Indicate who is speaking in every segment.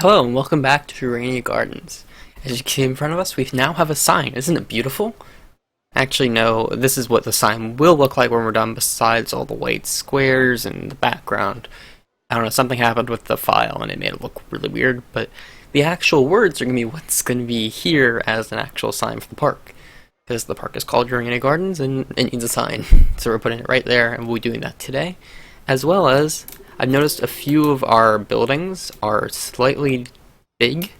Speaker 1: Hello and welcome back to Aurania Gardens. As you can see in front of us, we now have a sign. Isn't it beautiful? Actually, no, this is what the sign will look like when we're done, besides all the white squares and the background. I don't know, something happened with the file and it made it look really weird, but the actual words are going to be what's going to be here as an actual sign for the park. Because the park is called Aurania Gardens and it needs a sign. So we're putting it right there, and we'll be doing that today. As well as, I've noticed a few of our buildings are slightly big,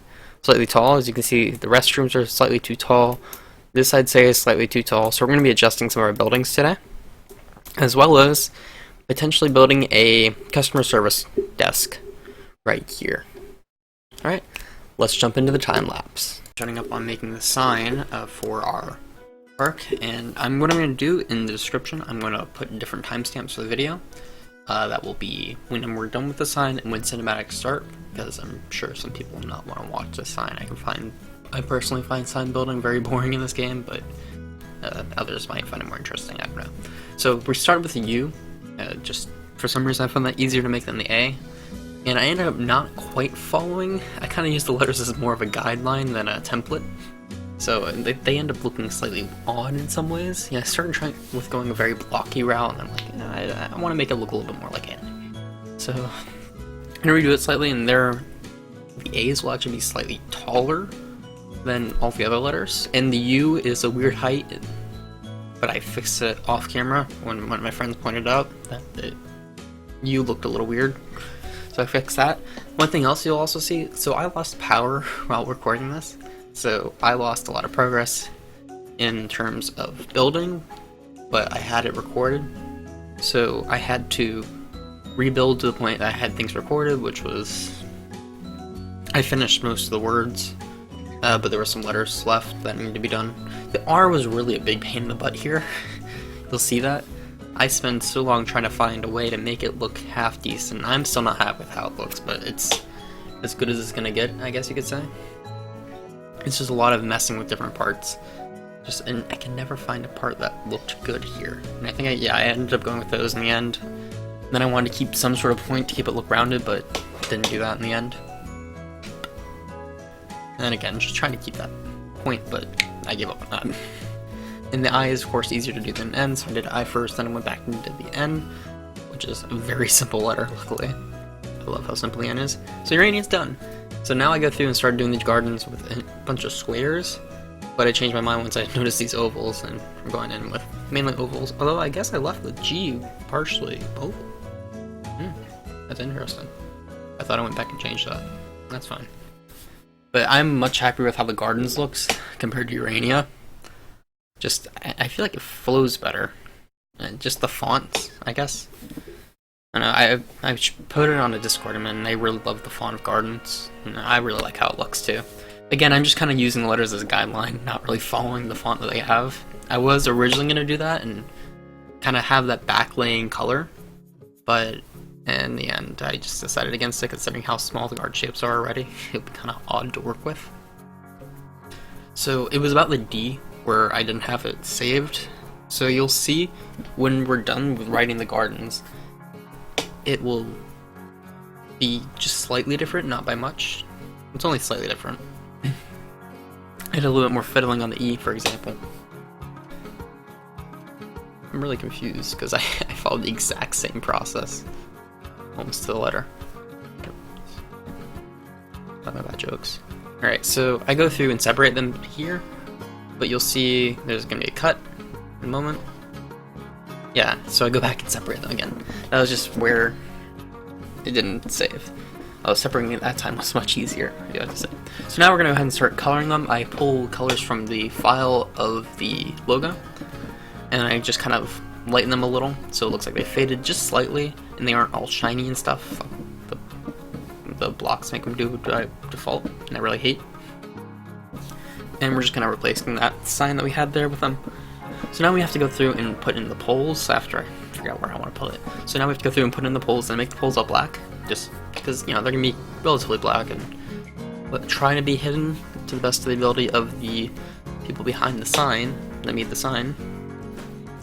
Speaker 1: slightly tall. As you can see, the restrooms are slightly too tall. This, I'd say, is slightly too tall. So we're going to be adjusting some of our buildings today. As well as potentially building a customer service desk right here. Alright, let's jump into the time lapse. Starting up on making the sign for our park, and what I'm going to do in the description, I'm going to put different timestamps for the video. That will be when we're done with the sign and when cinematics start, because I'm sure some people will not want to watch the sign. I personally find sign building very boring in this game, but others might find it more interesting, I don't know. So we started with a U, just for some reason I found that easier to make than the A, and I ended up not quite following. I kind of used the letters as more of a guideline than a template. So they end up looking slightly odd in some ways. Yeah, I started trying with going a very blocky route, and I'm like, I want to make it look a little bit more like anime. So I'm gonna redo it slightly, and the A's will actually be slightly taller than all the other letters, and the U is a weird height, but I fixed it off camera when one of my friends pointed out that the U looked a little weird, so I fixed that. One thing else you'll also see, so I lost power while recording this. So I lost a lot of progress in terms of building, but I had it recorded. So I had to rebuild to the point that I had things recorded, which was, I finished most of the words, but there were some letters left that needed to be done. The R was really a big pain in the butt here. You'll see that. I spent so long trying to find a way to make it look half decent. I'm still not happy with how it looks, but it's as good as it's gonna get, I guess you could say. It's just a lot of messing with different parts. And I can never find a part that looked good here. And I think I ended up going with those in the end. And then I wanted to keep some sort of point to keep it look rounded, but didn't do that in the end. And then again, just trying to keep that point, but I gave up on that. And the I is, of course, easier to do than N, so I did I first, then I went back and did the N, which is a very simple letter, luckily. I love how simple the N is. So Urania's done. So now I go through and start doing these gardens with a bunch of squares, but I changed my mind once I noticed these ovals, and I'm going in with mainly ovals, although I guess I left the G partially oval. That's interesting. I thought I went back and changed that. That's fine. But I'm much happier with how the gardens looks compared to Urania. Just, I feel like it flows better. And just the fonts, I guess. I know, I put it on a Discord, and they really love the font of Gardens, and I really like how it looks too. Again, I'm just kind of using the letters as a guideline, not really following the font that they have. I was originally going to do that and kind of have that backlaying color, but in the end I just decided against it, considering how small the guard shapes are already. It would be kind of odd to work with. So it was about the D where I didn't have it saved, so you'll see when we're done with writing the gardens, it will be just slightly different, not by much. It's only slightly different. I did a little bit more fiddling on the E, for example. I'm really confused because I followed the exact same process, almost to the letter. Not my bad jokes. Alright, so I go through and separate them here, but you'll see there's going to be a cut in a moment. Yeah, so I go back and separate them again. That was just where it didn't save. Separating it that time was much easier, you have to say. So now we're going to go ahead and start coloring them. I pull colors from the file of the logo, and I just kind of lighten them a little, so it looks like they faded just slightly, and they aren't all shiny and stuff. The blocks make them do by default, and I really hate. And we're just kind of replacing that sign that we had there with them. So now we have to go through and put in the poles after I figure out where I want to put it. So now we have to go through and put in the poles and make the poles all black, just because, you know, they're going to be relatively black, but trying to be hidden to the best of the ability of the people behind the sign that made the sign.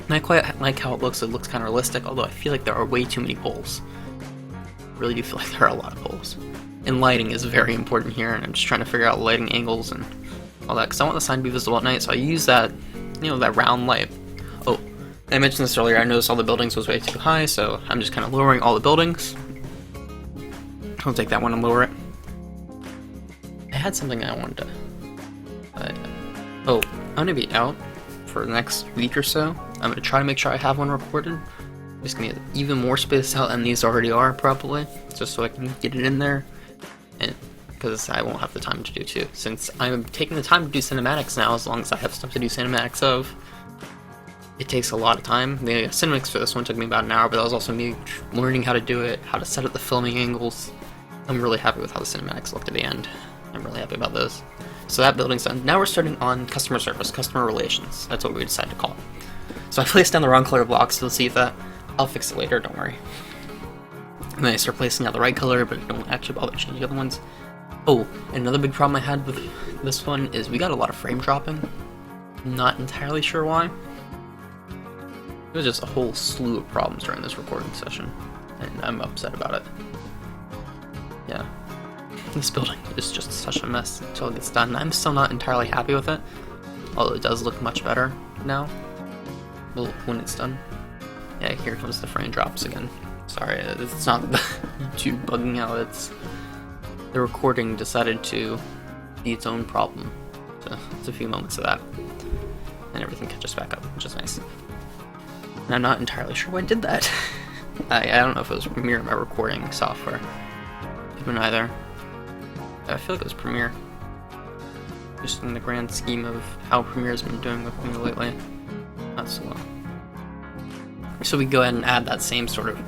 Speaker 1: And I quite like how it looks kind of realistic, although I feel like there are way too many poles. I really do feel like there are a lot of poles. And lighting is very important here, and I'm just trying to figure out lighting angles and all that, because I want the sign to be visible at night, so I use that, you know, that round light. Oh, I mentioned this earlier, I noticed all the buildings was way too high, so I'm just kind of lowering all the buildings. I'll take that one and lower it. I had something I wanted to... oh, I'm going to be out for the next week or so. I'm going to try to make sure I have one recorded. Just going to get even more spaced out than these already are, probably, just so I can get it in there. And because I won't have the time to do two, since I'm taking the time to do cinematics now, as long as I have stuff to do cinematics of. It takes a lot of time. The cinematics for this one took me about an hour, but that was also me learning how to do it, how to set up the filming angles. I'm really happy with how the cinematics looked at the end. I'm really happy about those. So that building's done. Now we're starting on customer service, customer relations. That's what we decided to call it. So I placed down the wrong color blocks, so let's see if that... I'll fix it later, don't worry. And then I start placing out the right color, but don't actually bother to change the other ones. Oh, another big problem I had with this one is we got a lot of frame dropping. Not entirely sure why. It was just a whole slew of problems during this recording session, and I'm upset about it. Yeah. This building is just such a mess until it gets done. I'm still not entirely happy with it, although it does look much better now. Well, when it's done. Yeah, here comes the frame drops again. Sorry, it's not YouTube bugging out, it's the recording decided to be its own problem. So it's a few moments of that, and everything catches back up, which is nice. And I'm not entirely sure why I did that. I don't know if it was Premiere or my recording software. Even either. I feel like it was Premiere. Just in the grand scheme of how Premiere's been doing with me lately. Not so well. So we go ahead and add that same sort of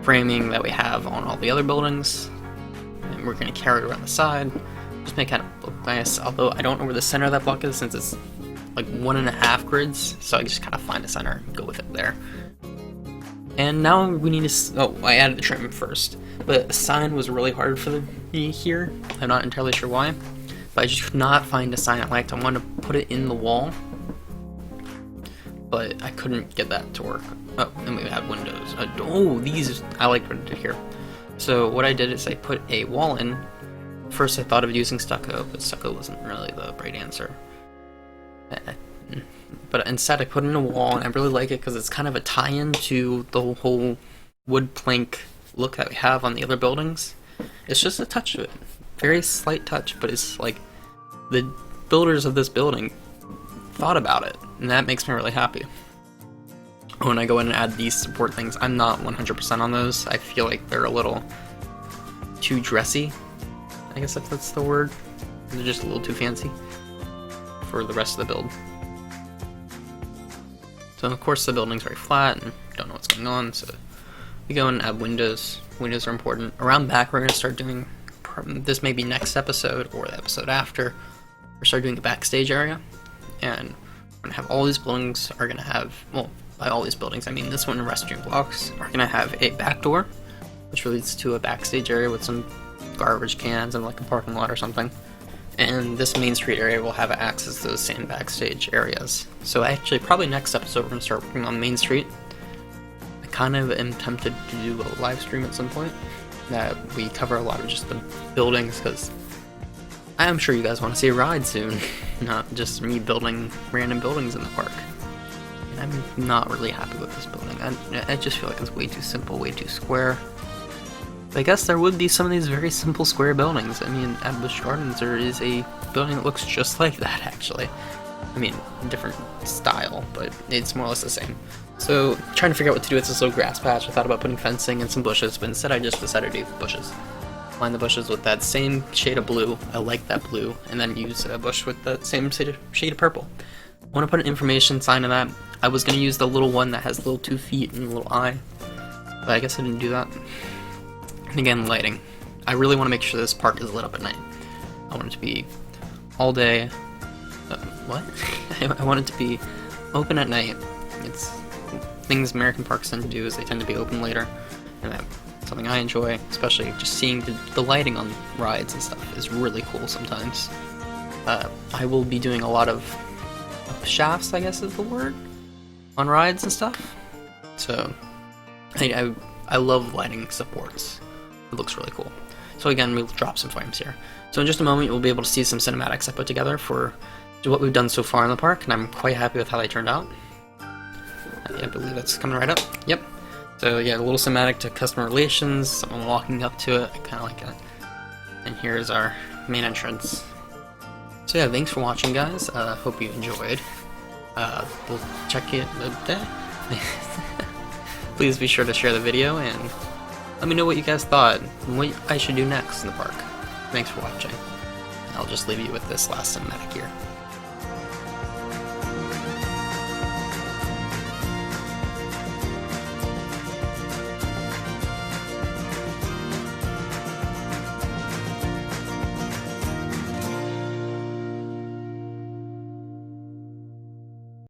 Speaker 1: framing that we have on all the other buildings. And we're going to carry it around the side. Just make it look nice. Although I don't know where the center of that block is since it's like 1.5 grids. So I just kind of find a center and go with it there. And now we need to... Oh, I added the trim first. But a sign was really hard for me here. I'm not entirely sure why. But I just could not find a sign I liked. I wanted to put it in the wall. But I couldn't get that to work. Oh, and we have windows. Oh, these... I liked what I did here. So what I did is I put a wall in. First I thought of using stucco, but stucco wasn't really the right answer. But instead I put in a wall, and I really like it because it's kind of a tie-in to the whole wood plank look that we have on the other buildings. It's just a touch of it. Very slight touch, but it's like the builders of this building thought about it, and that makes me really happy. When I go in and add these support things, I'm not 100% on those. I feel like they're a little too dressy. I guess if that's the word. They're just a little too fancy for the rest of the build. So of course the building's very flat and don't know what's going on, so we go and add windows. Windows are important. Around back we're going to start doing, this may be next episode or the episode after, we're start doing a backstage area. And we're going to have all these buildings are going to have, well, by all these buildings I mean this one and restroom blocks, are going to have a back door, which leads to a backstage area with some garbage cans and like a parking lot or something. And this main street area will have access to those same backstage areas. So actually, probably next episode we're going to start working on Main Street. I kind of am tempted to do a live stream at some point that we cover a lot of just the buildings, because I am sure you guys want to see a ride soon, not just me building random buildings in the park. And I'm not really happy with this building. I just feel like it's way too simple, way too square. I guess there would be some of these very simple square buildings. I mean, at Busch Gardens there is a building that looks just like that, actually. I mean, different style, but it's more or less the same. So, trying to figure out what to do with this little grass patch, I thought about putting fencing and some bushes, but instead I just decided to do bushes. Line the bushes with that same shade of blue, I like that blue, and then use a bush with that same shade of purple. I want to put an information sign on that. I was going to use the little one that has little 2 feet and a little eye, but I guess I didn't do that. And again, lighting. I really want to make sure this park is lit up at night. I want it to be all day. What? I want it to be open at night. It's things American parks tend to do is they tend to be open later, and that's something I enjoy. Especially just seeing the lighting on rides and stuff is really cool sometimes. I will be doing a lot of shafts, I guess is the word, on rides and stuff. So I love lighting supports. It looks really cool. So again, we'll drop some frames here. So in just a moment, you'll be able to see some cinematics I put together for what we've done so far in the park, and I'm quite happy with how they turned out. I believe that's coming right up. Yep. So yeah, a little cinematic to customer relations, someone walking up to it, I kind of like that. And here's our main entrance. So yeah, thanks for watching, guys. Hope you enjoyed. We'll check it. Please be sure to share the video and let me know what you guys thought and what I should do next in the park. Thanks for watching. I'll just leave you with this last cinematic here.